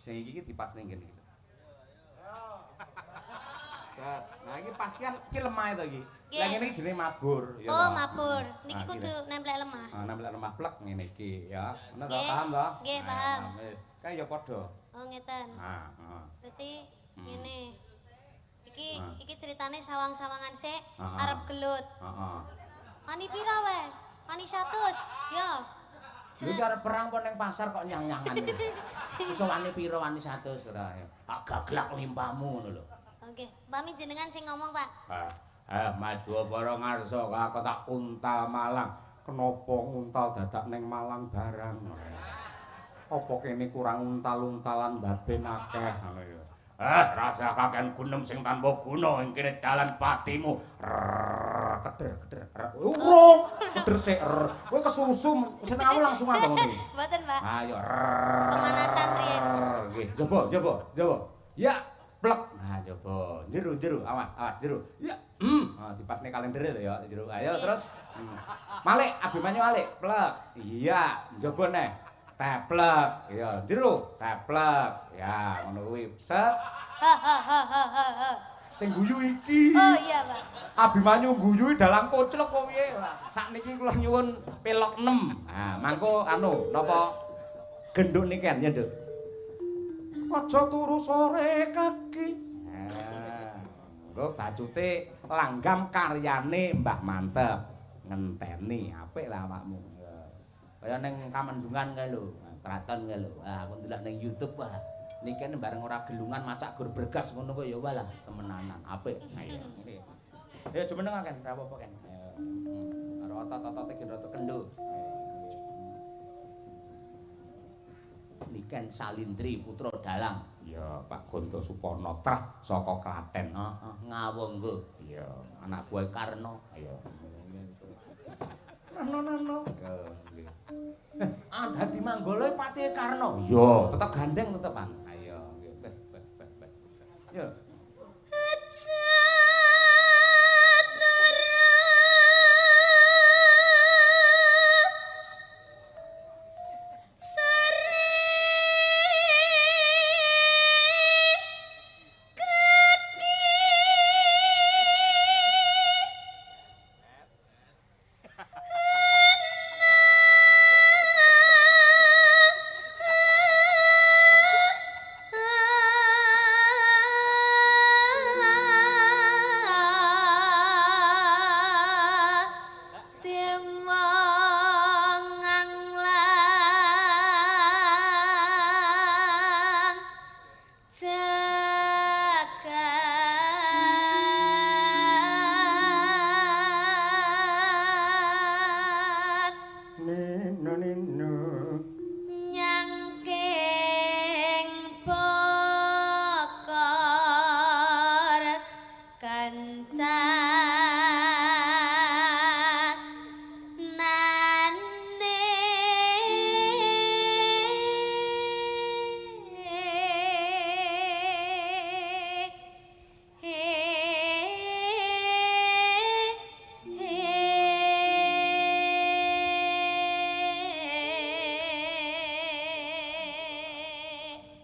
Sing iki dipas ning ngene iki. Set. Nah iki pas ki lemah to iki. Lah ngene iki jenenge mabur ya. Oh, mabur. Niki kudu nemplek lemah. Ah, nemplek lemah plek ngene iki ya. Ngono to, paham to? Nggih, paham. Kae ya padha. Oh, ngeten. Ah, heeh. Berarti ngene. Iki ceritane sawang-sawangan sik arep gelut. Heeh. Wani pira wae? Wani 100. Ya. Lha iki arep perang kok ning pasar kok nyang-nyangan. Iso wani pira wani 100 ora ya. Agak glak limpamu ngono lho. Oke, pami jenengan sing ngomong, Pak. Maju para ngarsa kok tak untal Malang. Kenapa nguntal dadak ning Malang barang? Apa kene kurang untal-untalan baben akeh ngono ya. Rasa kaken gunem sing tanpa guna ing kene dalan patimu. Keder. Urung, keder sik. Kowe kesusu senawu langsung apa ngono iki? Mboten, Pak. Ayo. Pemanasan riyen. Nggih, coba. Ya, plek. Nah, coba. Jero, awas, jero. Ya. Dipasne kalendere lho ya, jero. Ayo terus. Malik, Abimanyu Malik, plek. Iya, coba neh. Teplek, ya, jero, teplek. Ya, ngono kuwi. Set. Sing guyu iki. Oh iya, Pak. Abimanyu guyu dalang koclok kok piye? Sakniki kula nyuwun pelok 6. Nah, mangko napa genduk niken ya, Nduk. Aja turu sore kaki. Nah, lho bacute langgam karyane Mbah Mantep. Ngenteni apik lah awakmu. Kaya ning Kamendungan kae lho, kraton kae lho. Aku ndelok ning YouTube wah. Niken bareng ora gelungan macak gur bergas ngono kok ya walah temenanan apik. Ayo ngene. Ya jumeneng kan ora apa-apa kan. Karo otot-otote ki rada kendho. Niken Salindri Putra Dalang. Ya Pak Gonto Supono trah saka Klaten. Heeh, ngawonggo. Ya anak buah Karno. Ya. Nono. Ya nggih. Dadi manggala Patih Karno. Ya, tetep gandeng tetepan. Ayo nggih. Ya.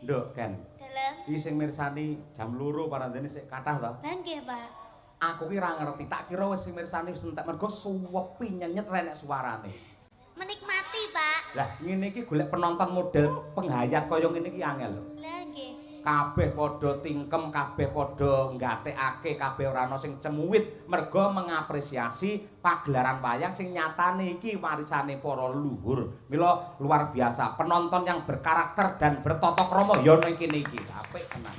Nduk, Ken. Dalem. Iki sing mirsani jam 2 parandene sik kathah to. Lah nggih, Pak. Aku ki ora ngerti, tak kira wis sing mirsani wis entek mergo suwepi nyenyet renek suarane. Menikmati, Pak. Lah ngene iki golek penonton model penghayat kaya ngene iki angel lho. Lah nggih. Kabeh padha tingkem, kabeh padha nggatekake, kabeh ora ana sing cemuwit merga mengapresiasi pagelaran wayang sing nyatane iki warisane para leluhur. Mila luar biasa, penonton yang berkarakter dan bertata krama ya ning kene iki. Apik tenan.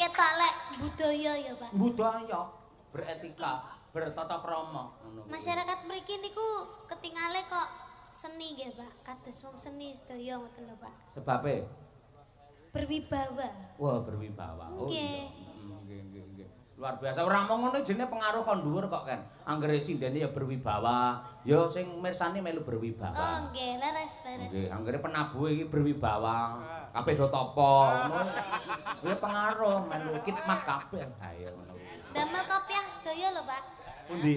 Ketok lek budaya ya, Pak. Budaya, beretika, bertata krama ngono. Masyarakat mriki niku ketingale kok seni nggih, Pak. Kados wong seni sedaya ngoten lho, Pak. Sebabe Berwibawa. wah berwibawa. Oh Nggih. iya. Nggih. Luar biasa. Ora mung ngono jenenge pengaruh kon dhuwur kok kan. Anggere sindene ya berwibawa, ya sing mirsani melu berwibawa. Oh nggih, leres. Nggih, anggere penabuhe iki berwibawa. Kabeh do tapa ngono. Ya pengaruh melu khidmat kabeh. Ayo ngono. Damel kopiah sedaya lho, Pak. Pundi?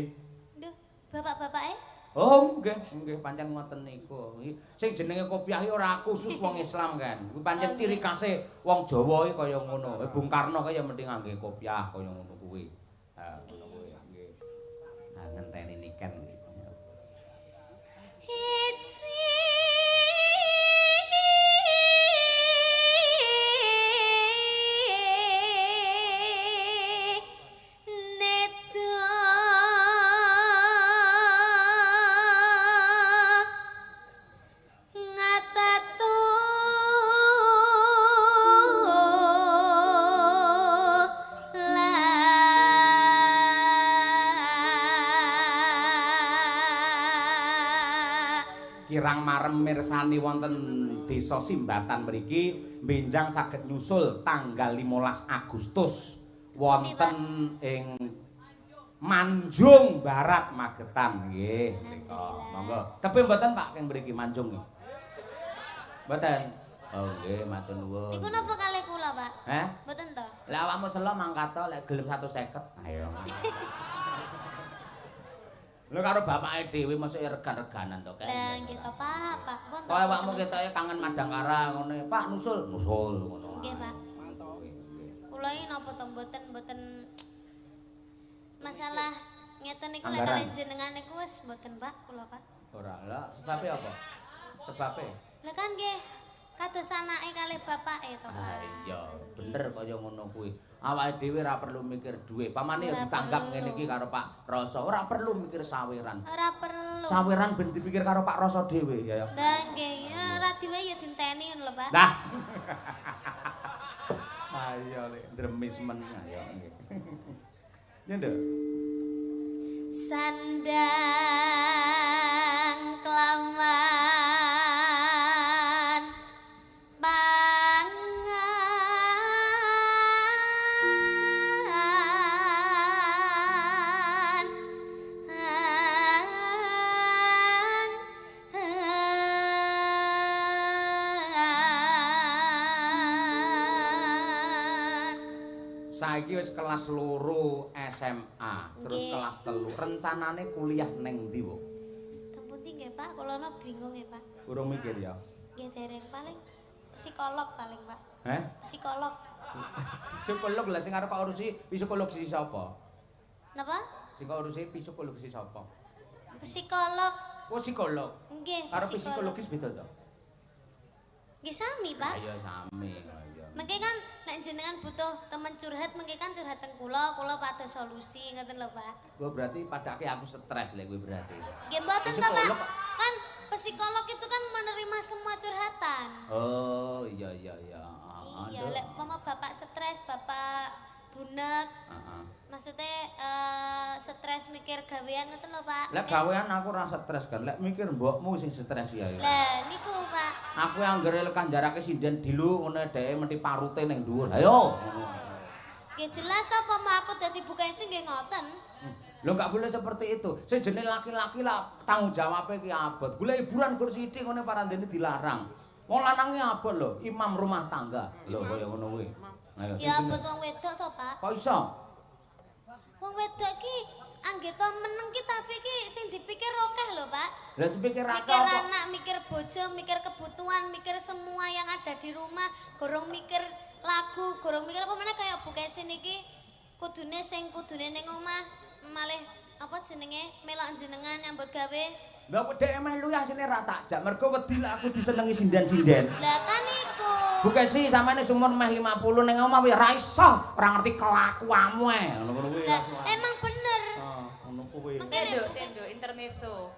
Duh, bapak-bapake Oh, nggih, pancen ngoten niku. Sing jenenge kopiah iki ora khusus wong Islam kan. Kuwi pancen ciri khase wong Jawa iki kaya ngono. Bung Karno kaya mending ngangge kopiah kaya ngono kuwi. Ha, ngono kuwi nggih. Nah, ngenteni niken iki. Kirang marem mirsani wonten Desa Simbatan mriki benjang saged nyusul tanggal 15 Agustus wonten ing Manjung Barat Magetan nggih mrika. Monggo. Tebih mboten Pak keng mriki Manjung nggih. Mboten. Oh nggih matur nuwun. Niku napa kalih kula, Pak? Heh? Mboten to? Lah awakmu selo mangkat to lek gelem 150. Ayo. Lho karo bapake dhewe mosok regan-reganan to, Kang. Lah nggih to, Pak. Pak, pun to. Kaya awakmu ketoke kangen Madangkara ngene, Pak nusul ngono. Nggih, Pak. Kula iki napa to mboten masalah ngeten niku lek kalian jenengan niku wis mboten, Pak, kula, Pak. Ora, lah sebabe apa? Sebabe? Lah kan nggih kados anake kalih bapake to, Pak. Ah iya, bener kaya ngono kuwi. Awake dhewe ora perlu mikir duwe. Pamane ya ditanggap ngene iki karo Pak Rasa, ora perlu mikir saweran. Ora perlu. Saweran ben dipikir karo Pak Rasa dhewe ya. Lah nggih, ya ora diwe ya dinteni ngono lho, Pak. Lah. Ayo lek dremis men ayo nggih. Nyenduk. Sandang kelaman Saiki wis kelas 2 SMA, terus Nggih. kelas 3. Rencanane kuliah neng ndi, Bu? Teng pundi nggih, Pak? Kula no bingung nggih, Pak. Urung mikir ya. Nggih dereng paling psikolog paling, Pak. Heh? Psikolog. Psikolog lah sing arep urusi psikolog si sapa? Napa? Sing urusi psikolog si sapa? Psikolog. Oh, psikolog. Nggih, Karo psikolog. psikologis beda to? Nggih sami, Pak. Ayo sami. Ayo. Mengke kan nek jenengan butuh teman curhat, mengke kan curhat teng kula pada solusi ngoten lho, Pak. Gua berarti padake aku stres lek kowe berarti. Nggih mboten to, Pak. Psikolog. Kan psikolog itu kan menerima semua curhatan. Oh, iya. Iya, lek mama bapak stres, bapak bunek, Heeh. maksudnya stres mikir gawean ngoten lho, Pak. Lek gawean aku ora stres kan, lek mikir mbokmu sing stres ya. Lah niku, Pak. Aku yang anggere kanjarake sinden dilu ngene dheke menti parute ning dhuwur. Ayo. Nggih jelas to apa mau aku dadi bukaisi nggih ngoten. Lho enggak boleh seperti itu. Sing jenenge laki-laki lah tanggung jawabnya ki abot. Golek hiburan gur sithik ngene parandene dilarang. Wong lanange abot lho, imam rumah tangga. Lho kaya ngono kuwi. Ayo. Ya abot wong wedok to, Pak. Kok iso? Wong wedok ki anggih to meneng ki tapi ki sing dipikir akeh lho, Pak. Lah sepikir Mikir akeh apa? anak, mikir bojo, mikir kebutuhan, mikir semua yang ada di rumah, gorong mikir lagu, gorong mikir apa meneh kaya Bu Kesi niki kudune ning omah malih apa jenenge melok jenengan nyambut gawe. Lah kok dhek melu yang sini ra takjak mergo wedi lek aku disenengi sinden-sinden. Lah kan iku. Bukan sih samane umur meh 50 ning omah wis ra iso, ora ngerti kelakuanmu ae. Ngono kuwi. Lah emang bener. Ngono kuwi. Sendok intermezzo.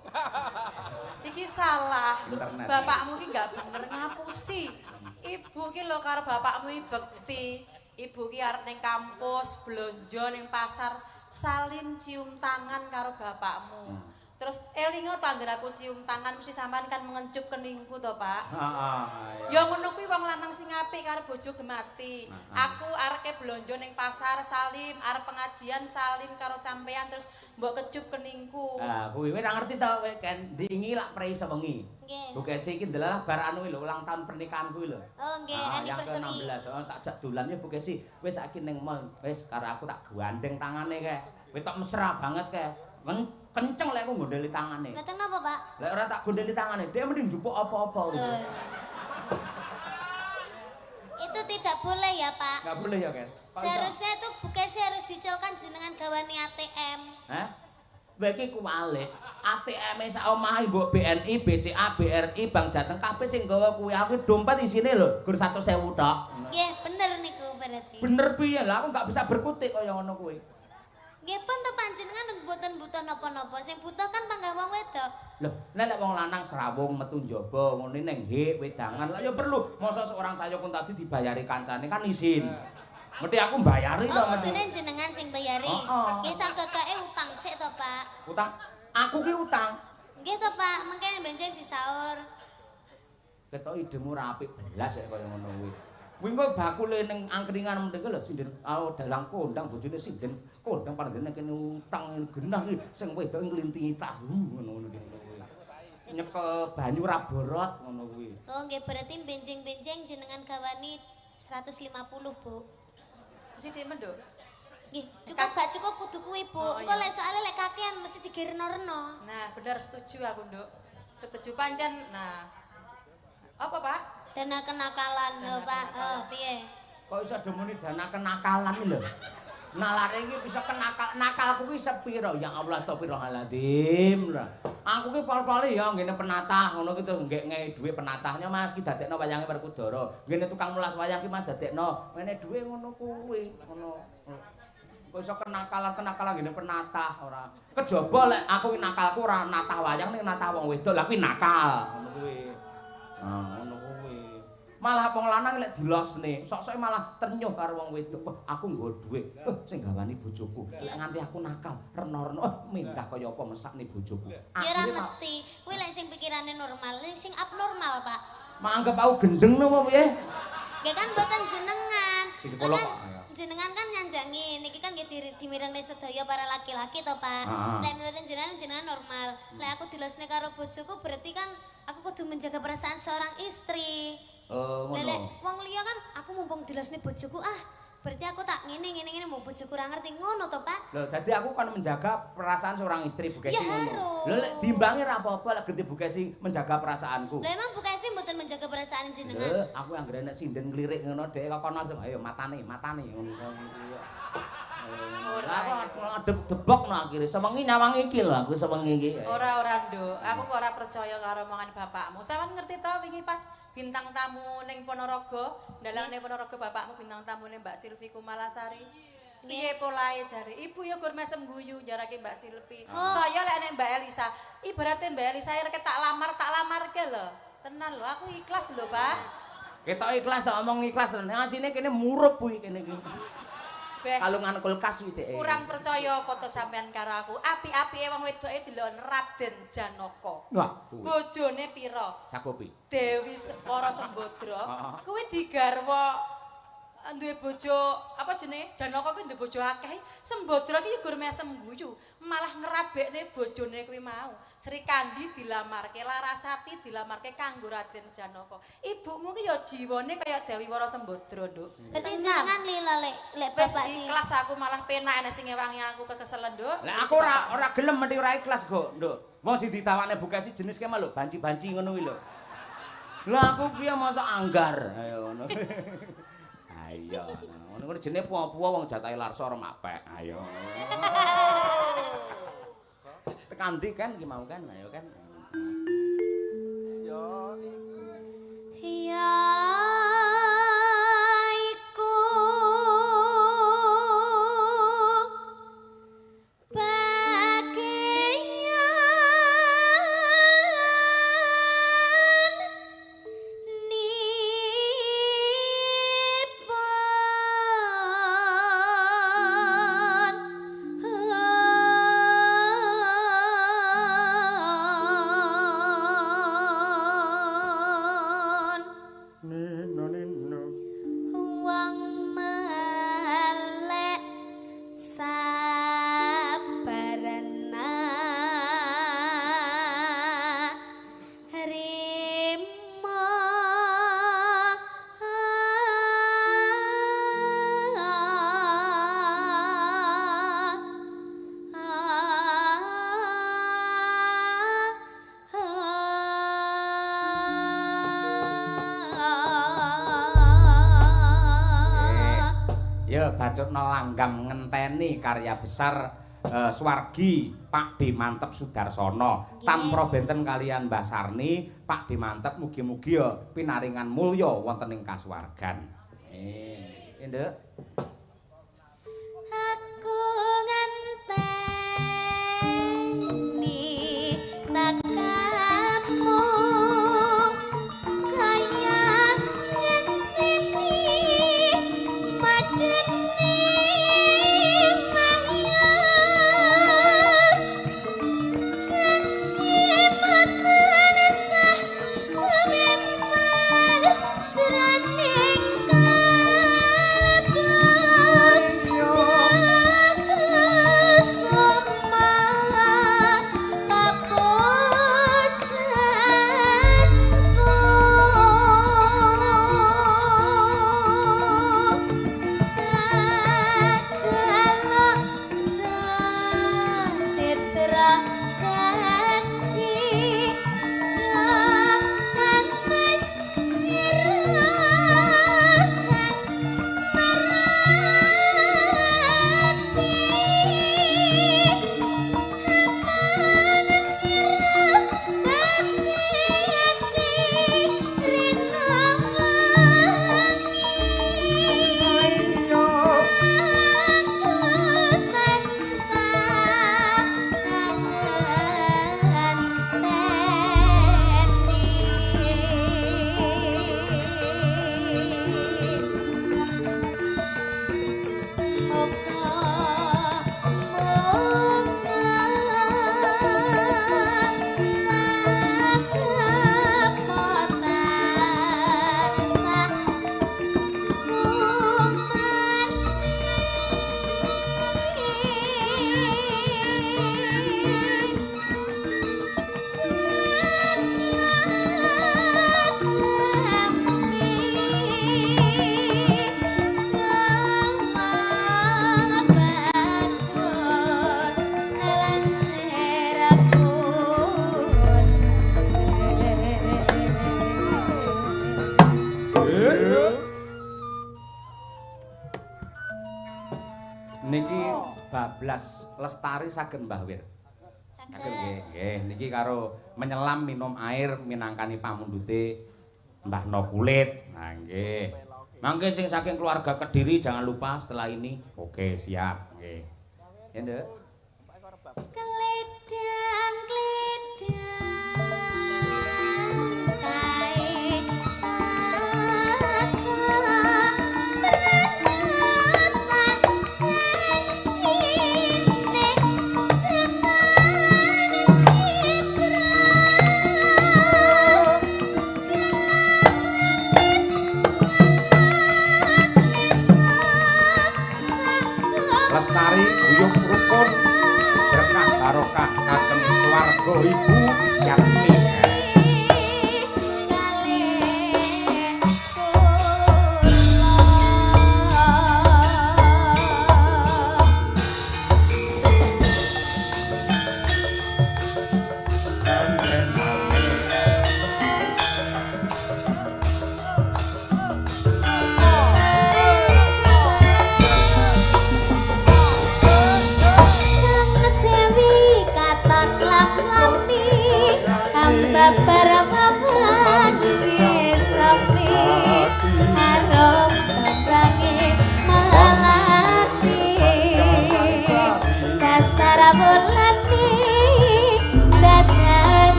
Iki salah. Internet. Bapakmu ki gak bener ngapusi. Ibu ki lho karo bapakmu iki bekti. Ibu ki arep ning kampus, blonjo ning pasar, salin cium tangan karo bapakmu. Terus elingo to anggere aku cium tangan mesti sampean kan mengencup keningku to, Pak. Heeh. Ya ngono kuwi wong lanang sing apik karo bojo gemati. Aku areke blonjo ning pasar salim, arep pengajian salim karo sampean terus mbok kecup keningku. Ah, kuwi ora ngerti ta kowe kan diingi lak pre iso wengi. Nggih. Bu Kesi iki ndelalah bar anu lho ulang tahun pernikahan kuwi lho. Oh nggih, Yang anniversary. ke-16. Oh, tak jak dolan ya Bu Kesi. Wis saiki ning mall. Wis karo aku tak gandeng tangane kae. Kowe tok mesra banget kae. Kenceng lek aku gondeli tangane. Ngeten napa, Pak? Lek ora tak gondeli tangane, dia mending njupuk apa-apa. Itu tidak boleh ya, Pak. Enggak boleh ya, Ken? Seharusnya itu bukesi harus dicolkan jenengan gawani ATM. Hah? Kowe iki kuwalik. ATM-e sak omahe mbok BNI, BCA, BRI, Bank Jateng kabeh sing gawa kuwi. Aku dompet isine lho, gur 100.000 tok. Nggih, bener niku berarti. Bener piye lah aku enggak bisa berkutik kaya ngono kuwi. Nggih pun to panjenengan mboten butuh napa-napa. Sing butuh kan panggah wong wedok. Loh, nek wong lanang serawung metu njaba ngene ning hik wedangan lah ya perlu. Masa seorang saya pun tadi dibayari kancane kan izin. Mesti aku mbayari to. Oh, kudune jenengan sing bayari. Heeh. Nggih sagagake utang sik to, Pak. Utang aku ki utang. Nggih to, Pak. Mengke benjing disaur. Ketok idemu ra apik belas ya kaya ngono kuwi. Kuwi kok bakule ning angkringan mriki lho sinden dalang kondang bojone sinden. Kondang pandene kene utang genah iki sing wedok nglintingi tahu ngono kuwi. Nyekel banyu ra borot ngono kuwi. Oh, nggih berarti benjing-benjing jenengan gawani 150, Bu. Mesti demen, Nduk. Nggih, cukup gak cukup kudu kuwi, Bu. Oh, Engko iya. lek soalnya lek kakean mesti digerno-reno. Nah, bener setuju aku, Nduk. Setuju pancen. Nah. Apa, Pak? Dana kenakalan lho, Pak. Oh, piye? Kok iso demuni dana kenakalan iki lho. Nalare iki bisa nakalku ki sepiro ya Allah astagfirullahaladzim. Aku ki pol-pole ya ngene penatah ngono ki terus ngek dhuwit penatahnya Mas ki dadekno wayange Werkudara. Ngene tukang mulas wayang ki Mas dadekno. Ngene dhuwit ngono kuwi ngono. Kok iso kenakalan ngene penatah ora. Kejaba lek aku ki nakalku ora natah wayang ning natah wong wedok. Lah kuwi nakal ngono kuwi. Nah, ngono kuwi. Malah wong lanang lek dilosne, sok-soke malah ternyuh karo wong wedok. Wah, aku nggo dhuwit. Sing gawani bojoku. Lek nganti aku nakal, reno-reno, mindah kaya apa mesakne bojoku. Ya ora mesti. Kuwi lek sing pikirane normal, sing abnormal, Pak. Manggep aku gendeng napa piye? Nggih kan mboten jenengan. Dipolok. Kan jenengan kan nyanjangi niki kan nggih dimirengne sedaya para laki-laki to, Pak. Lek menurut jenengan normal. Lek aku dilosne karo bojoku berarti kan aku kudu menjaga perasaan seorang istri. Oh, Lek ngono. wong liya kan aku mumpung dilosne bojoku berarti aku tak ngene mau bojoku ora ngerti ngono to, Pak. Lho, dadi aku kan menjaga perasaan seorang istri Bukesi Ya, ngono. harus. Lho, lek diimbangi ra apa-apa lek genti Bukesi menjaga perasaanku. Lah emang Bukesi mboten menjaga perasaan jenengan. Lho, aku anggere nek sinden nglirik ngono dhek kok langsung ayo matane ngono. Ora aku debok no akhire sewengi nyawangi iki lho aku sewengi iki. Ora, Nduk. Aku kok ora percaya karo omongan bapakmu. Sampeyan ngerti to wingi pas bintang tamu ning Ponorogo, ndalangne Ponorogo bapakmu bintang tamu ning Mbak Silvi Kumalasari. Piye polahe jare? Ibu ya gur mesem guyu jarake Mbak Silvi. Saya lek nek Mbak Elisa, ibaratnya Mbak Elisa rek tak lamarke lho. Tenan lho, aku ikhlas lho, Pak. Ketok ikhlas tak omong ikhlas. Nek asine kene murup kuwi kene iki. Beh, Kalungan kulkas kuwi dhek. kurang percaya foto sampean karo aku. Api-apike wong wedoke delok Raden Janaka. Wah, Bojone pira? sakopi. Dewi Para Sembodra kuwi digarwa duwe bojo apa jenenge Janaka kuwi duwe bojo akeh. Sembodra ki gur mesem guyu, malah ngerabekne bojone kuwi mau. Sri Kandi dilamarke, Larasati dilamarke kanggo Raden Janaka. Ibumu ki ya jiwane kaya Dewi Para Sembodra, Nduk. Berarti jenengan lila lek Wis bapak iki. ikhlas aku malah penak enek sing ngewangi aku kekeselen, Nduk. Lah aku ora gelem mesti ora ikhlas kok, Nduk. Wong sing ditawane Bukesi jenis ki lho, banci-banci ngono kuwi lho. Lah aku piye masa anggar. Ayo ngono. Ayo, ngono jenenge puwa-puwa wong jatahe Larsa ora mapek. Ayo. Tekan ndi kan iki mau kan, ayo kan. Ya iku bagian nipun Ya bacotna langgam ngenteni karya besar Swargi Pak D Mantep Sudarsono. Tanpa benten kalian Mbah Sarni, Pak D Mantep mugi-mugi ya pinaringan mulya wonten ing kasuwargan. Nduk. Aku ngenteni takamu kaya ngenteni madene mahya janji matan sah semempan seraning niki bablas lestari saged Mbah Wir. Saged nggih. Nggih, niki karo menyelam minum air minangkani pamundhute Mbah No Kulit. Nah, nggih. Mangke sing saking keluarga Kediri jangan lupa setelah ini. Oke, siap. Nggih. Ya, Nduk. Kledang kae Lestari guyub rukun berkah barokah kagem keluarga Ibu Yasmi. Sang Dewi katon lam-lami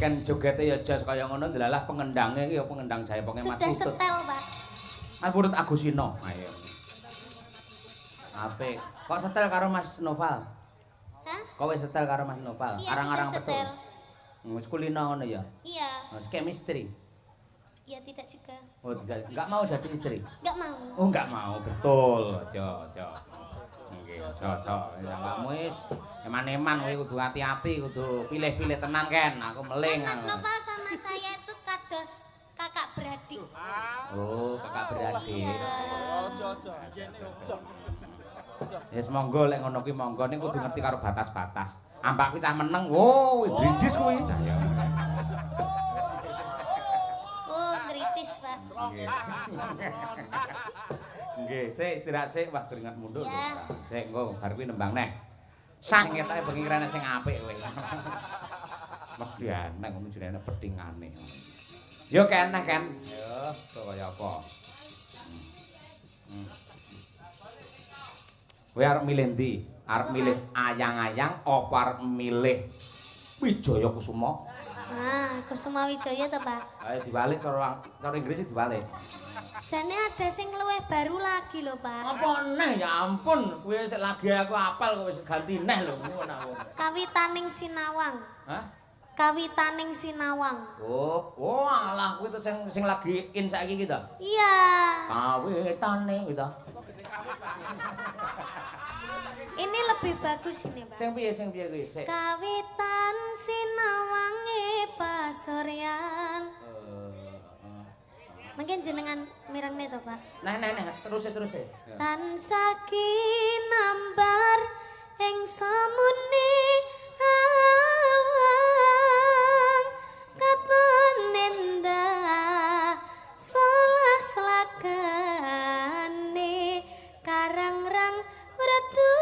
kan jogete ya jas kaya ngono delalah pengendange ya pengendang Jaiponge Mas Sudah Putut. setel, Pak. Mas Putut Agusino. Ayo. Apik. Kok setel karo Mas Noval? Hah? Kok wis setel karo Mas Noval? Iya, Arang-arang sudah setel. betul. Wis kulino ngono ya. Iya. Mas chemistry. Iya, tidak juga. Oh, enggak mau jadi istri. Enggak mau. Oh, enggak mau. Betul. Ojo. Nggih, ojo. Ya kamu wis eman-eman kowe kudu hati-hati, kudu pilih-pilih tenan Ken. Aku meling. Kan Mas Noval sama saya itu kados kakak beradik. Oh, kakak beradik. Iya. Yes monggo lek ngono kuwi monggo ning kudu ngerti karo batas-batas. Ambak kuwi cah meneng. Oh, brindis kuwi. Nah ya. Oh, ngritis, Pak. Nggih. Nggih, sik istirahat sik, wah keringat mundur. Iya. Sik engko bar kuwi nembang neh. Sang ketake bengi rene sing apik kowe. Mesti aneh ngono jenenge petingane. Yo keneh kan. Yo, kaya apa? Kowe arep milih ndi? Arep milih ayang-ayang apa arep milih Wijaya Kusuma? Nah, Kusuma Wijaya to, Pak. Ayo diwalik cara Inggris diwalik. Jane ada sing luwih baru lagi lho, Pak. Apa neh ya ampun, kowe sik lagi aku apal kok wis ganti neh lho ngono aku. Kawitaning Sinawang. Hah? Kawitaning Sinawang. Oh alah kuwi to sing lagi in saiki iki to. Iya. Kawitane kuwi to. Ini lebih bagus ini, Pak. Sing piye kuwi? Sik. Kawitan sinawange pasoryan. Mungkin jenengan mirenge to, Pak. Nah, terus. Tansah kinambar ing samune awang katon endah solah selagane karangrang wretu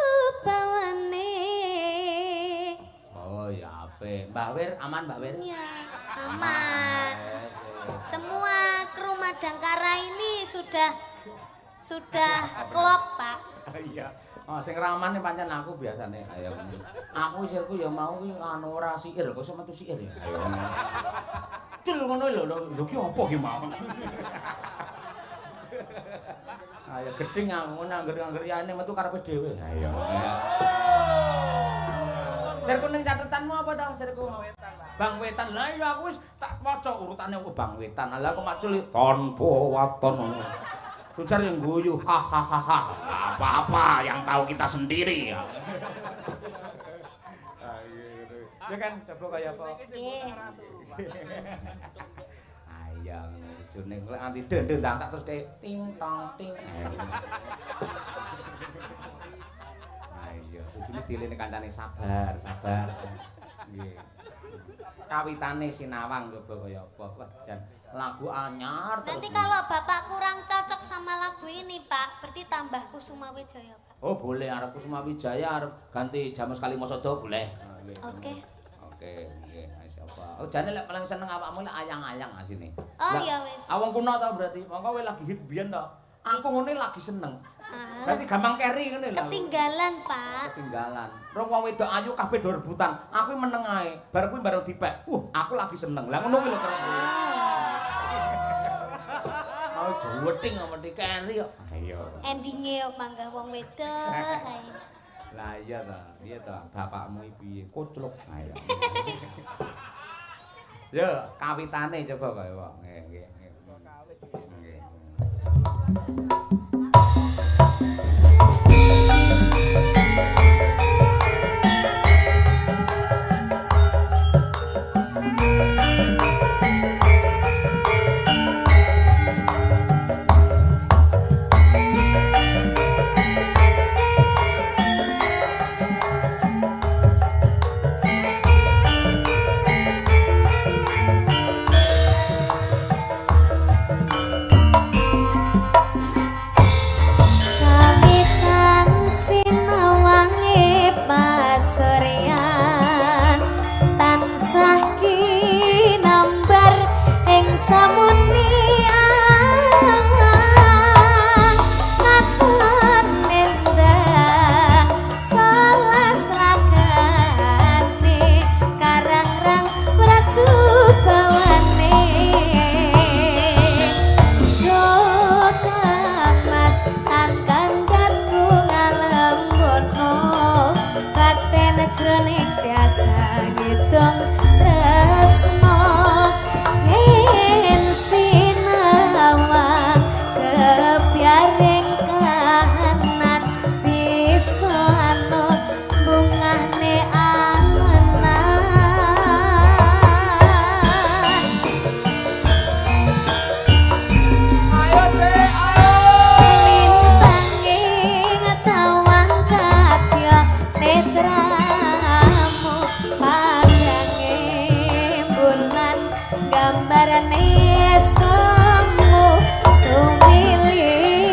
bawane. Oh ya apik. Mbah Wir aman Mbah Wir? Ya, aman. Semua kru Madangkara ini sudah klop, Pak. Iya. Oh, sing ramane pancen aku biasane. Ayo. Aku sirku ya mau kuwi anu ora siir, kok iso metu siir ya. Ayo. Cil ngono lho ki apa ki mau. Ayo gedeng aku ngangger yane metu karepe dhewe. Ayo. Sirku ning catetanmu apa ta sirku? Bang Wetan. Lah iya aku wis tak waca urutane apa Bang Wetan. Lah kok macul tanpa waton ngono. Sujar yang guyu, hahaha, apa-apa yang tahu kita sendiri ya. Ya kan, coba kayak apa? Ayang, bojone lek nganti den tak terus kayak ting tong ting. Ayo, bojone dilene kancane sabar. Nggih. Kawitane Sinawang coba kaya apa? Wah, jan lagu anyar terus. Nanti kalau Bapak kurang cocok sama lagu ini, Pak, berarti tambah Kusuma Wijaya, Pak. Oh, boleh arep Kusuma Wijaya arep ganti Jamus Kalimosodo boleh. Oke. Nggih, masyaallah. Oh, jane lek paling seneng awakmu lek ayang-ayang asine. Oh iya wis. Awang kuno ta berarti. Monggo kowe lagi hit biyen to. Aku ngene lagi seneng. Ah, Berarti gampang keri ngene lho. ketinggalan, Pak. Ketinggalan. Rong wong wedok ayu kabeh do rebutan. Aku meneng ae. Bar kuwi bareng dipek. Aku lagi seneng. Lah ngono kuwi lho terus. Aku gweting ngerti keri kok. Ayo. Endinge yo mangga wong wedok. Ayo. Lah iya ta. Piye ta? Bapakmu iki piye? Kucluk. Ayo. Yo, kawitane coba kaya wong. Nggih. jroning biasa ngedong tresno yen sinawang kebiaring kahanan bisa anut bungahne angenan Ayo Dek, ayo. lintanging tawang kadya netramu padange bulan gambarane semu sumilire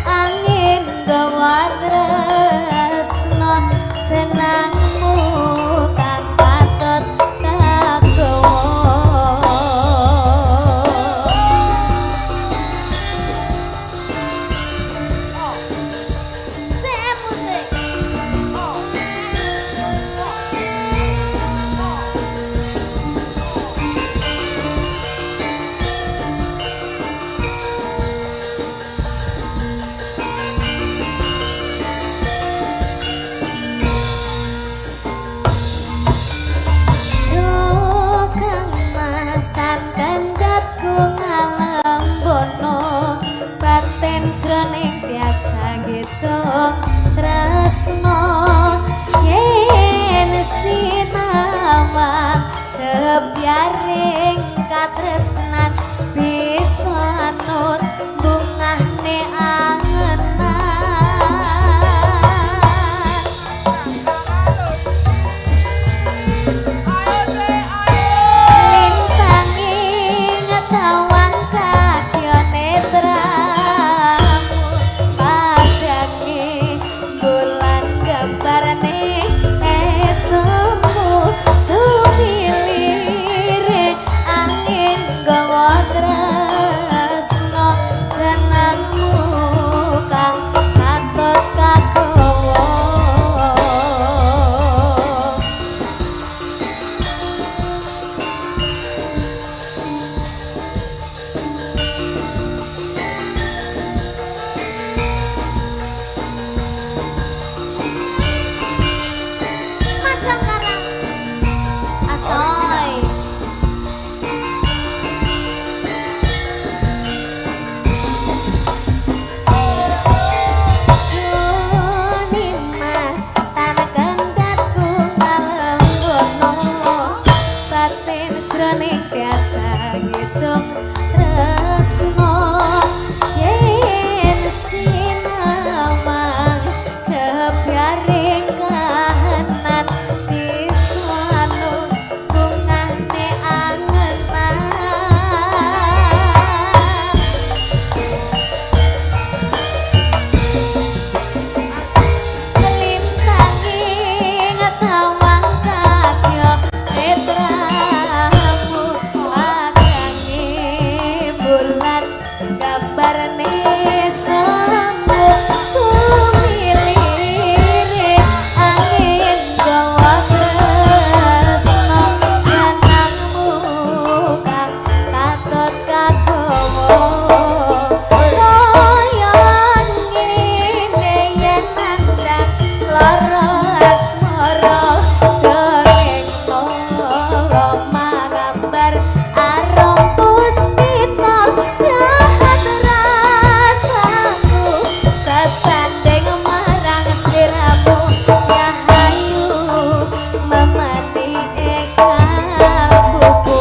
angin gawa tresno senangmu kang patut kagowo Saya musik. Dokang mas tandan datku ngalem bono batin jroning biasa gitu tresno yen sinawang kebiaring katresnan bisa anut bungahne angenan lintanging tawang kadya netramu padange bulan gambarane esemu sumilire angin gawa tresno senangmu kang patut kagowo Madang karang asoy Yoni mas tanah gandatku ngalem bono batin jroning biasa ngitung tresno yen sinawang kebiaring kahanan bisa anut bungahne angenan lintanging tawang kadya netramu padange bulan gambarane semu sumilire angin gawa tresno senangmu kang patut kagowo kaya ngene yen mandang lara asmara jroning kala magambar arom puspita dahat rasaku sesanding marang sliramu yahayu memati eka buku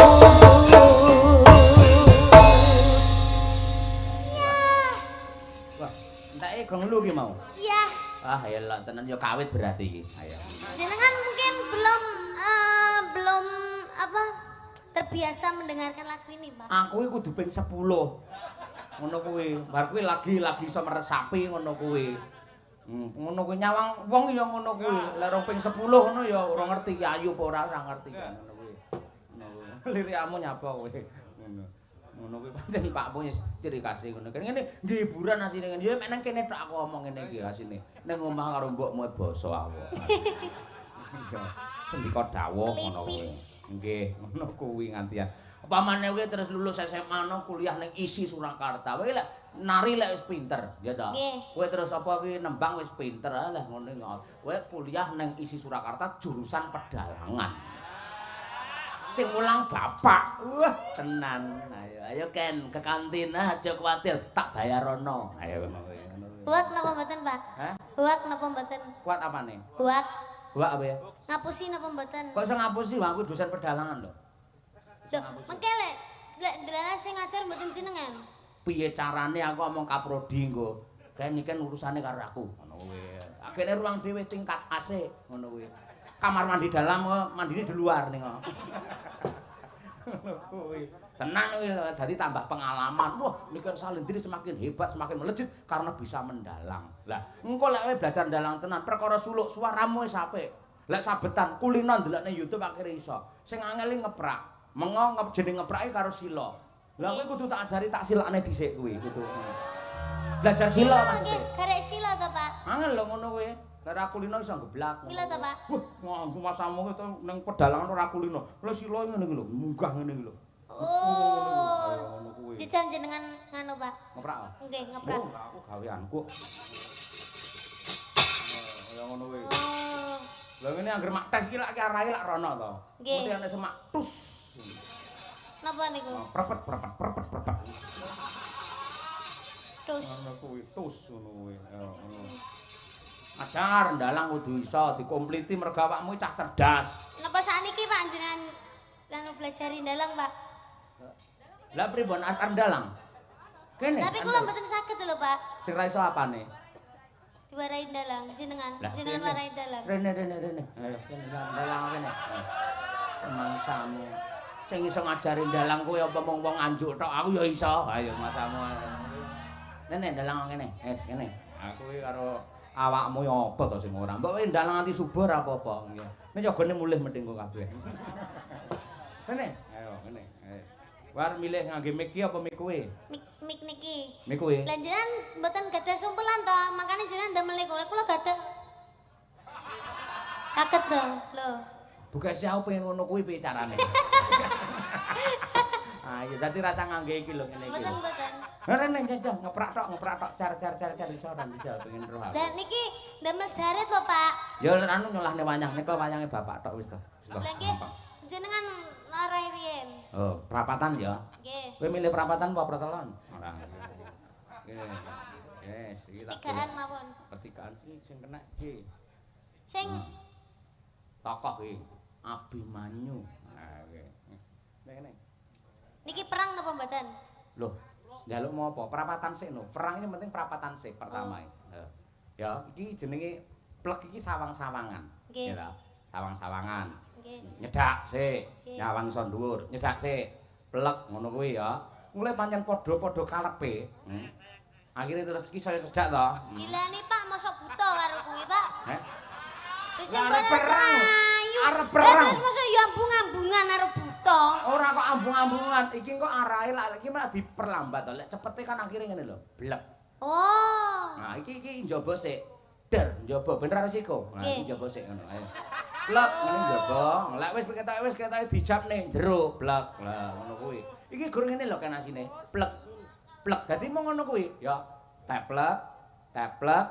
Wah, entake gong lu ki mau. ya Ah, elok tenan ya kawit berarti iki. Ayo. jenengan mungkin belum apa terbiasa mendengarkan lagu ini Pak Aku iki kudu ping 10. Ngono kuwi. Bar kuwi lagi iso meresapi ngono kuwi. Ngono kuwi nyawang wong ya ngono kuwi. Lah rong ping 10 ngono ya ora ngerti ayu apa ora ngerti kan ngono kuwi. Ngono kuwi. Lirikmu nyapa kowe. Ngono. Ngono kuwi pancen Pakmu wis ciri khase ngono. Kan ngene nggih hiburan asine ngene. Ya mek nang kene tak aku omong ngene iki asine. Ning omah karo mbokmu basa aku. Iya. Sendika dawuh ngono kuwi. Nggih, ngono kuwi ngantian. Pamane kowe terus lulus SMA no kuliah ning ISI Surakarta. Kowe lek nari lek wis pinter, ya ta. Nggih. Kowe terus apa kuwi nembang wis pinter, lah ngono kowe kuliah nang isi Surakarta jurusan pedalangan. Sing mulang bapak. Wah, tenan. Ayo Ken ke kantin aja kuwatir, tak bayar rono. Ayo ngono kuwi. Huwak napa mboten, Pak? Hah? Huwak napa mboten? Kuat apane? Huwak. Wak apa ya? Ngapusi napa mboten? Kok iso ngapusi wah aku dosen pedalangan lho. Loh, mengke lek delala sing ngajar mboten jenengan. Piye carane aku ngomong kaprodi engko. Kae niki urusane karo aku. Ngono kuwi. Agene ruang dhewe tingkat AC ngono kuwi. Kamar mandi dalam mandine di luar ning. Ngono kuwi. Tenan kuwi dadi tambah pengalaman. Wah, niki salendri semakin hebat, semakin melejit karena bisa mendalang. Lah, engko lek kowe belajar ndalang tenan perkara suluk suaramu wis apik. Lek sabetan kulino ndelok ning YouTube akhire iso. Sing angel ngeprak. Mengo jeneng ngeprake karo sila. Lah kowe kudu tak ajari tak silakne dhisik kuwi kudu. Belajar sila maksudnya. Nggih, garek sila to, Pak. Angel lho ngono kuwi. Ora kulino iso geblak. Mila to, Pak. Wah, nganggo masamu itu ning pedalangan ora kulino. Lah sila ngene iki lho, munggah ngene iki lho. Oh. Ayo ngono kuwi. Dijan jenengan nganu, Pak. Ngeprak. Nggih, ngeprak. Oh, aku gaweanku. Ayo ngono kuwi. Oh. Lah ngene anggere mak tes iki lak arahe lak rono to. Nggih. Mesti ana semak tus. Napa niku? Prepet. Terus. Ngono kuwi tus ngono kuwi. Ngono. Ajar ndalang kudu iso dikompliti mergo awakmu cah cerdas. Napa sakniki Pak jenengan anu belajari ndalang, Pak? Lah pripun arep ndalang? Kene. Tapi kula mboten saged lho, Pak. Sing ra iso apane? Diwarai ndalang jenengan. Lah, Jenengan kene. warai ndalang. Rene. Ayo kene ndalang kene. Mangsamu. Sing iso ngajari ndalang kowe apa mung wong anjuk tok, aku ya iso. Ayo masamu. Nene ndalang kene. Kene. Aku iki karo awakmu ya apa to sing ora. Mbok kowe ndalang nganti subuh ora apa-apa. Nek jogone mulih mending kok kabeh. Kene. Ayo kene. War milih ngangge mic iki apa mic kowe? Mik niki. Mic kowe. Lah jenengan mboten gadah sumpelan to, makane jenengan ndamel niku. Kula gadah. Saged to, lho. Buka sih aku pengen ngono kuwi piye carane. Ayo dadi rasa ngangge iki lho ngene iki. Mboten. Rene jajah ngeprak tok car iso ora bisa pengen roh aku. Dan niki ndamel jaret lho, Pak. Ya anu nyolahne wayang nikel wayange bapak tok wis to. Lah nggih, jenengan narai riyen. Oh, perapatan ya. Nggih. Kowe milih perapatan apa pertelon? Ora. Nggih. Yes, iki tak. Tigaan mawon. Pertigaan iki sing kena iki. Sing Tokoh iki Abimanyu. Nah, oke. Ngene. niki perang napa mboten? Loh, njaluk mau apa? Perapatan sik no. Perang ini penting perapatan sik pertama. Ya, iki jenenge plek iki sawang-sawangan. Nggih. Ya, sawang-sawangan. Nggih. Nyedak sik, Nggih. nyawang iso dhuwur, nyedak sik. Plek ngono kuwi ya. Mulai pancen padha-padha kalepe. Akhire terus iki saya sedak to. Gila nih Pak, mosok buta karo kuwi, Pak. Heh. Wis Lah, arep bareng perang. ayu. Arep perang. Lah terus mosok yo ambung-ambungan karo buta. Ora kok ambung-ambungan, iki kok arahe lak iki malah diperlambat to. Lek cepete kan akhire ngene lho, blek. Oh. Nah, iki njaba sik. Der, njaba bener resiko. Nah, iki Nggih. njaba sik ngono. Ayo. Blek ngene njaba. Lek wis ketoke dijabne jero, blek. Lah ngono kuwi. Iki gur ngene lho kan asine. Blek. Blek. Dadi mung ngono kuwi, ya. Teplek, teplek,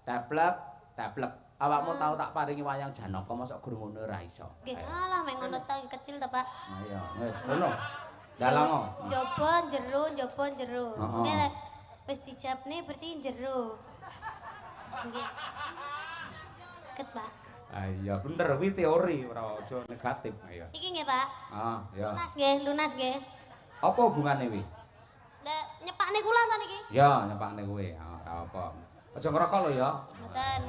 teplek, teplek. Awakmu tau tak paringi wayang Janaka mosok gur ngono ora iso. Nggih, Ayo. alah mek ngono tok kecil to, Pak. Ayo, wis ngono. Dalango. Njaba jero, njaba jero. Heeh. Nggih lek wis dijabne berarti jero. Nggih. Ket, Pak. Ayo, bener kuwi teori ora aja negatif. Ayo. Iki nggih, Pak. Ah, ya. Lunas nggih. Apa hubungane kuwi? Lah nyepakne kula to niki? Ya, nyepakne kowe. Ora apa. Aja ngerokok lho ya. Mboten.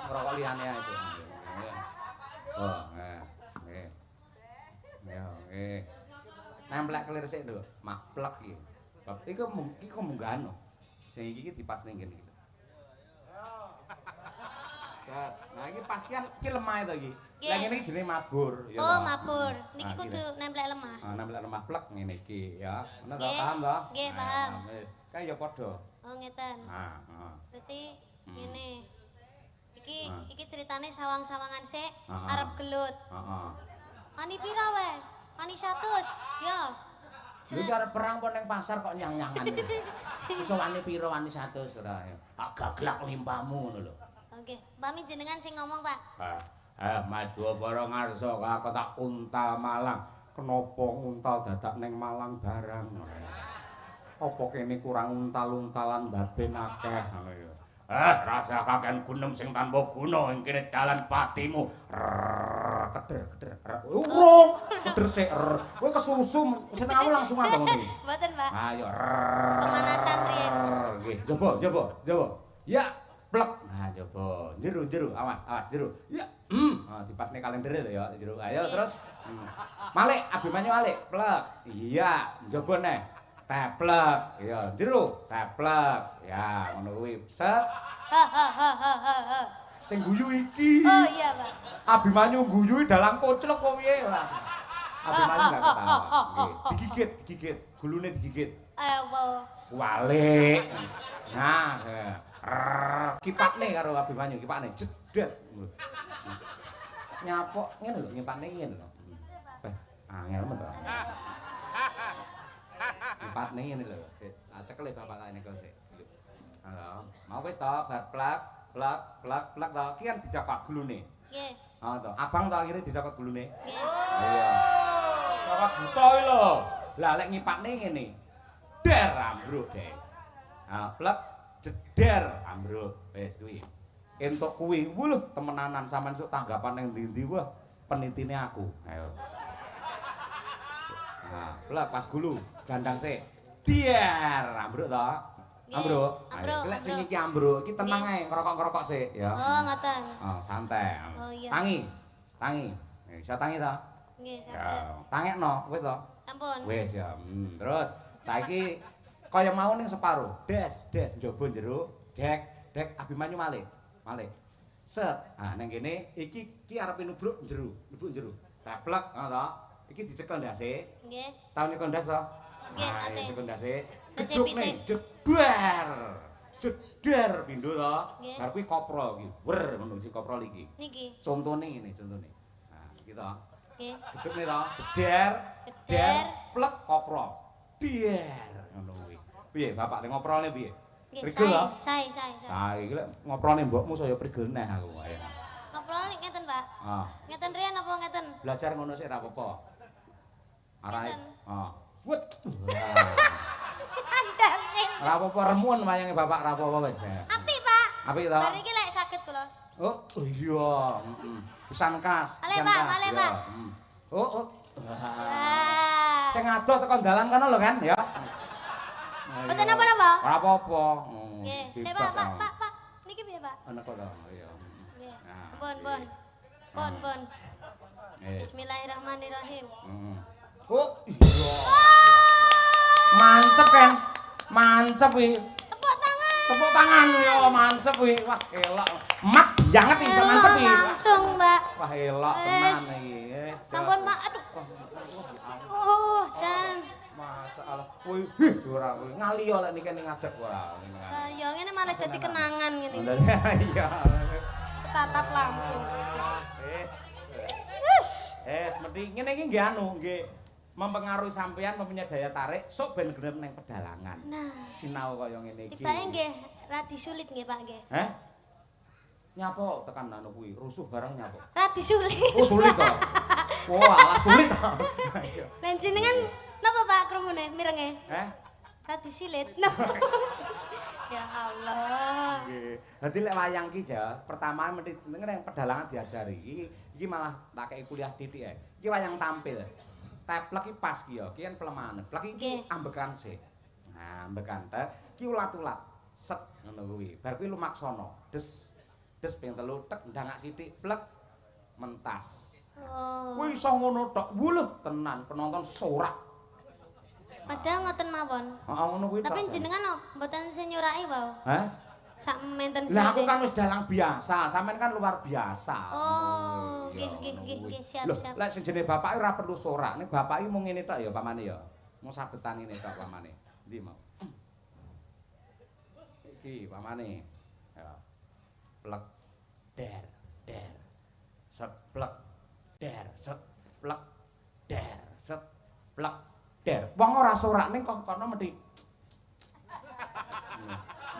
Ngerokok liyane ae sik. Oh, nggih. Ya, nggih. Nemplek kelir sik lho, maplek iki. Bab iki kok munggahan lho. Sing iki dipas ning kene iki. Set. Nah, iki pastian iki lemah to iki. Lah ngene iki jenenge mabur, ya. Oh, toh? mabur. Niki Nah, kudu nemplek lemah. Ah, nemplek lemah plek ngene iki ya. Ngono to, Nggih. paham to? Nggih, Nah, paham. wis. Kae ya padha. Oh, ngeten. Ah, heeh. Berarti ngene. Iki Ah. iki ceritane sawang-sawangan sik Ah. arep gelut. Heeh. Ani pira wae? Ani 100. Ya. Lha iki arep perang apa ning pasar kok nyang-nyangan. Iso wani piro wani 100 ora. Agak glak limpamu ngono lho. Oke, pamit jenengan sing ngomong, Pak. Maju para ngarsa kok tak untal Malang. Kenapa untal dadak ning Malang barang? Apa kene kurang untal-untalan baben akeh ngono ya. Rasa kakean gunem sing tanpa guna ing kene dalan patimu. Keder. Urung, keder sik. Kowe kesusu seneng langsung ngono iki. Mboten, Pak. Ayo. Pemanasan riyen. Nggih, coba. Ya, plek. Nah, coba. Jero, awas, jero. Ya. Dipasne kalendere lho ya, jero. Ayo terus. Malik, Abimanyu Malik, plek. Iya, coba neh. Teplek. Ya, jero, teplek. Ya, ngono kuwi. Set. Sing guyu iki. Oh iya, Pak. Abimanyu guyui dalang koclok kok piye, Pak? Abimanyu gak ketawa. Nggih, digigit. Gulune digigit. Well. Walik. Nah, kipakne karo Abimanyu, kipakne jedet. Nyapok ngene lho, nyipakne ngene lho. Angel men to. Kipakne ngene lho. Cekel bapak tak niku sik. Halo. Mau wis to, bar plak to. Ki kan dicapak gulune. Nggih. To. Abang to akhire dicapak gulune. Nggih. Iya. Capak buta iki lho. Lah lek ngipakne ngene. Der ambruk, Dek. Plek jeder ambruk. Wis kuwi. Entuk kuwi, lho temenanan sampean sok tanggapan ning ndi-ndi wah penitine aku. Ayo. Plek pas gulu, gandang sik. Der ambruk to. Ambruk. Ayo lek sing iki ambruk, iki tenang ae ngerokok-ngerokok sik ya. Oh, ngoten. Santai. Oh iya. Tangi. Bisa tangi to? Nggih, Ya, saged. tangekno, wis to? Sampun. Wis ya. Terus saiki kaya mau ning separo. Des njaba jero, dek Abimanyu Malik. Set. Ning kene iki arep nubruk jero. Teplek ngono to. Iki dicekel ndase. Nggih. Tau nyekel ndas to? Nggih, ate. Cekel ndase. Ndase Geduk pitik. ning jeder. Jeder pindho to. Nggih. Bar kuwi koprol iki. Wer ngono sing koprol iki. Niki. Contone ngene, contone. Nah, iki to. Nggih. Geduk nih to, jeder, Jeder. plek koprol. Biar ngono kuwi. Piye bapak ning ngoprolne piye? Nggih, Prigel to? sae. Sae iki lek ngoprolne mbokmu saya prigel neh aku ayo. Ngobrol ngeten, Pak. Ngeten riyen apa ngeten? Belajar ngono sik ra apa-apa. Arahe. Ngeten. Wet. Andas sing. Ra apa-apa remun wayange bapak ra apa-apa wis. Apik, Pak. Apik to? Bar iki lek saged kula. Oh iya, Pesan kas. Male, Pak, male, Pak. Oh. Ah. Sing adoh tekan dalan kono lho kan ya. Mboten napa-napa? Ora apa-apa. Nggih, saya Bebas, Pak. Niki piye, Pak? Ana kok to. Iya. Nggih. Nah, Pun. Eh. Bismillahirrahmanirrahim. Oh, iya. Mancep iki. Tepuk tangan yo mancep iki. Wah, elok. Mat banget iki mancep iki. Langsung, Mbak. Wah, elok tenan iki. Sampun, Pak. Aduh. Oh, jan. Masalah. Kuwi ora kuwi ngali yo lek niki ning ngadeg ora. Lah ya ngene malah dadi kenangan ngene. Iya. Tatap lampu. Mesti ngene iki nggih nggih mempengaruhi sampean mempunyai daya tarik sok ben gelem ning pedalangan. Nah, Sinau kaya ngene iki. tibake nggih radi sulit nggih, Pak nggih. Nyapa tekan anu kuwi, rusuh bareng nyapa. Radi sulit. Oh, sulit to. Wah, alah sulit to. Lan jenengan napa Pak krumune mirenge? Radi silit. Ya Allah. Nggih. Dadi lek wayang ki ja, pertama mesti ning pedalangan diajari. Iki malah tak kei kuliah titik ae. Iki wayang tampil. Teplek iki pas ki ya, ki kan pelemahan. Plek iki ambekan sik. Nah, ambekan ki ulat-ulat. Set ngono kuwi. Bar kuwi lumaksana. Des ping 3 tek ndangak sithik plek mentas. Oh. Kuwi iso ngono tok. Wuluh tenan penonton sorak. Padahal ngoten mawon. Heeh ngono kuwi. Tapi jenengan mboten sing nyuraki wae. Hah? Sak menten Lah aku sulit. kan wis dalang biasa, sampean kan luar biasa. Oh, Iya, nggih, siap. Lho, lek sing jenenge bapak ora perlu sorak, nek bapak iki mung ngene tok ya pamane ya. Mung sabetan ngene tok pamane. Endi mau? Iki pamane. Ya. Plek der. Set plek der, set plek der, set plek Der. Wong ora sorak ning kok kono mesti.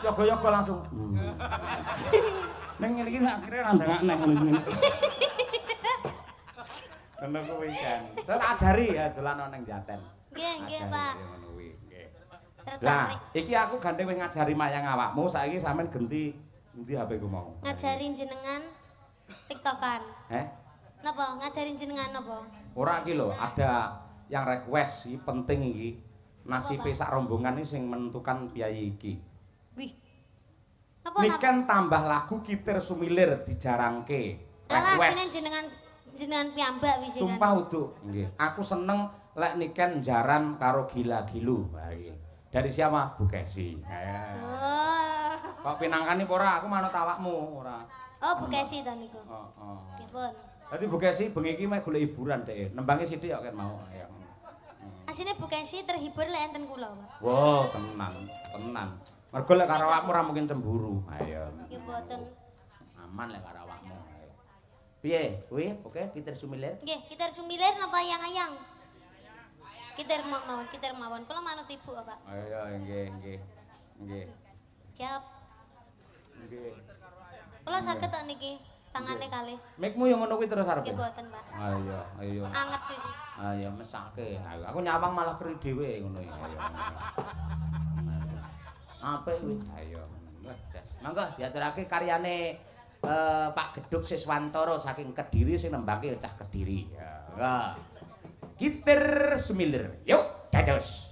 Yoga-yoga langsung. Ning ngene iki akhire randang nek ngene. Kena kuwi kan. Terus ajari ya dolan ning Jaten. Nggih, nggih, Pak. Ngono kuwi, nggih. Tertarik. Lah, iki aku gandeng wis ngajari mayang awakmu, saiki sampean genti endi HP ku mau. Ngajarin jenengan TikTokan. Napa? Ngajarin jenengan napa? Ora iki lho, ada yang request iki penting iki. Nasibe sak rombongan iki sing menentukan piyayi iki. Wih. Napa? Niken tambah lagu Kitir Sumilir dijarangke. Alah, Request. sinen jenengan piyambak wis jenengan. Sumpah uduk, nggih. Aku seneng lek Niken jaran karo gila-gilu. Nah iki. Dari siapa? Bu Kesi. Oh. Kok pinangkani apa ora? Aku manut awakmu ora. Oh, Bu Kesi ta niku. Heeh. Nggih, pun. Dadi Bu Kesi bengi iki mek golek hiburan dhek. Nembangi sithik kok kan mau. Ya. Asine Bu Kesi terhibur lek enten kula, Pak. Wow, tenan. Mergo lek karo awakmu ora mungkin cemburu. Ayo. Nggih mboten. Aman lek karo awakmu. Piye? Kuwi oke Kitir Sumilir? Nggih, Kitir Sumilir napa ayang-ayang? Kitir mawon. Kula manut Ibu, Pak. Ayo nggih. Siap. Nggih. Kula saged tok niki tangane kalih. Mikmu yo ngono kuwi terus arep. Nggih mboten, Pak. Ayo. Anget susu. Ayo mesake. Aku nyawang malah keri dhewe ngono ya. Ayo. Apik kuwi. Ayo. Wes, monggo diaturake karyane Pak Gedhuk Siswantoro saking Kediri sing nembangke cah Kediri. Ya. Kitir Sumilir. Yuk, dados.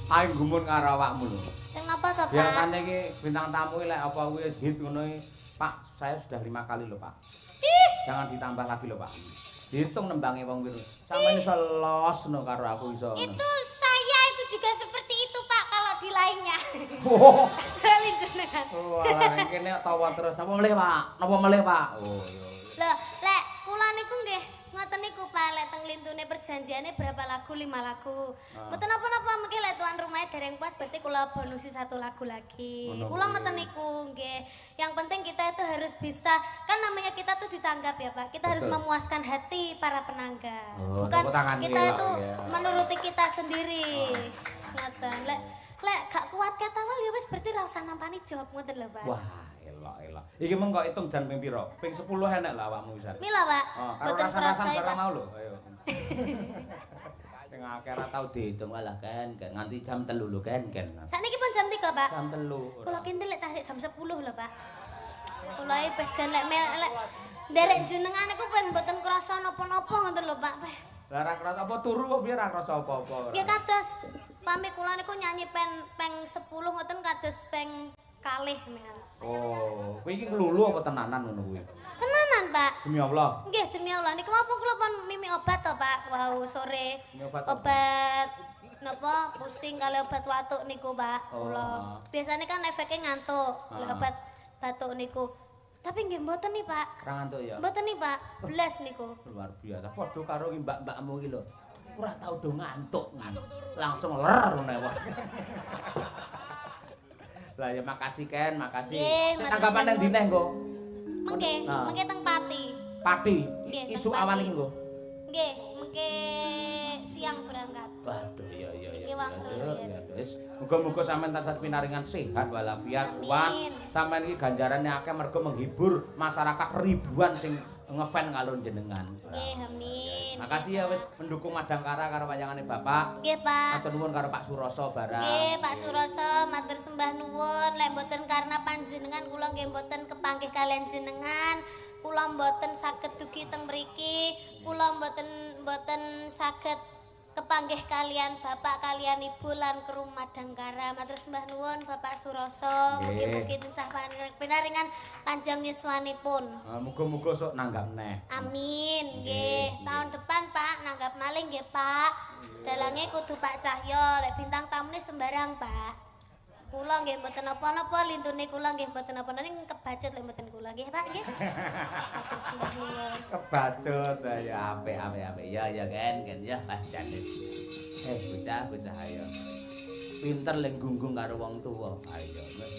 Ayo gumun karo awakmu lho. Sing napa to, Pak? Biasane iki bintang tamu lek apa kuwi hit ngono Pak, saya sudah 5 kali loh, Pak. Jangan ditambah lagi loh, Pak. Dihitung nembange wong kuwi. Sampeyan iso losno karo aku iso. Itu saya itu juga seperti itu, Pak, kalau di lainnya. Oh. Salin jenengan. Oh, alah kene tawa terus. Napa melih, Pak? Napa melih, Pak? Oh, iya. Lah, lek kula niku nggih ngoten niku Pak, lek teng lintune perjanjiane berapa lagu? 5 lagu. Mboten napa-napa mengki lek tuan rumahnya dereng puas berarti kula bonusi 1 lagu lagi. Kula ngoten niku nggih. Yang penting kita itu harus bisa, kan namanya kita tuh ditanggap ya Pak. Kita harus memuaskan hati para penanggap. Oh, Bukan tepuk tangan kita ya, itu ya. menuruti kita sendiri. Ngoten. Lek gak kuat kata wal ya wis berarti ra usah nampani jawab ngoten lho Pak. Wah, elok. Iki meng kok hitung jan ping pira? Ping 10 enek lah awakmu wis. Mila Pak. Oh, karo Mboten rasa-rasan krasa barang Pak. mau lho, ayo. Sing akeh ora tau dihitung alah kan nganti jam 3 lho kan. Sakniki pun jam 3 Pak. Jam 3. Kula kintil lek tasik jam 10 lho, Pak. Kula iki pejan lek nderek jenengan iku pen mboten krasa napa-napa ngoten lho, Pak. Lah ra krasa apa turu kok piye ra krasa apa-apa. Nggih kados pamit kula niku nyanyi peng 10 ngoten kados peng kalih men. Oh, kowe iki nglulu apa tenanan ngono kuwi? Tenanan, Pak. Demi Allah. Nggih demi Allah niku apa kula pun mimi obat to, Pak. Wau sore. Mimi obat apa? Obat napa pusing kali obat watuk niku, Pak. Oh. Kula biasane kan efeknya ngantuk. Lek obat batuk niku. Tapi nggih mboten nih, Pak. Ra ngantuk ya. Mboten nih, Pak. Belas niku. Luar biasa. Padha karo ki mbak-mbakmu iki lho. Ora tau do ngantuk. Langsung ler ngono wae. Lah ya makasih Ken, makasih. Nggih, Sing matur tanggapan nang nuwun. dineh nggo? Mengke, Nah. mengke teng Pati. Pati. Nggih, Isu teng awan Pati. iki nggo. Nggih, mengke siang berangkat. Waduh ya. Iki wangsul riyen. Ya wis. Muga-muga sampean tansah pinaringan sehat walafiat kuat. Amin. Sampean iki ganjarane akeh mergo menghibur masyarakat ribuan sing ngefan karo jenengan. Nggih, amin. Makasih ya wis mendukung Madangkara karo wayangane Bapak. Nggih, Pak. Matur nuwun karo Pak Suroso barang. Nggih, Pak Suroso, matur sembah nuwun. Lek mboten karena panjenengan kula nggih mboten kepanggih kalian jenengan. Kula mboten saged dugi teng mriki. Kula mboten saged kepanggih kalian Bapak kalian Ibu lan kru Madangkara. Matur sembah nuwun Bapak Suroso. Nggih. Mugi-mugi tansah pinaringan panjang yuswanipun. Muga-muga sok nanggap neh. Amin, nggih. Tahun depan Pak nanggap maling nggih Pak. Dalange kudu Pak Cahyo, lek bintang tamune sembarang Pak. Kula nggih mboten napa-napa, lintune kula nggih mboten napa-napa ning kebacut lek mboten kula nggih Pak nggih. Matur sembah nuwun. Kebacut ya apik. Ya kan ya pancen. Bocah ayo. Pinter lek gunggung karo wong tuwa. Ayo.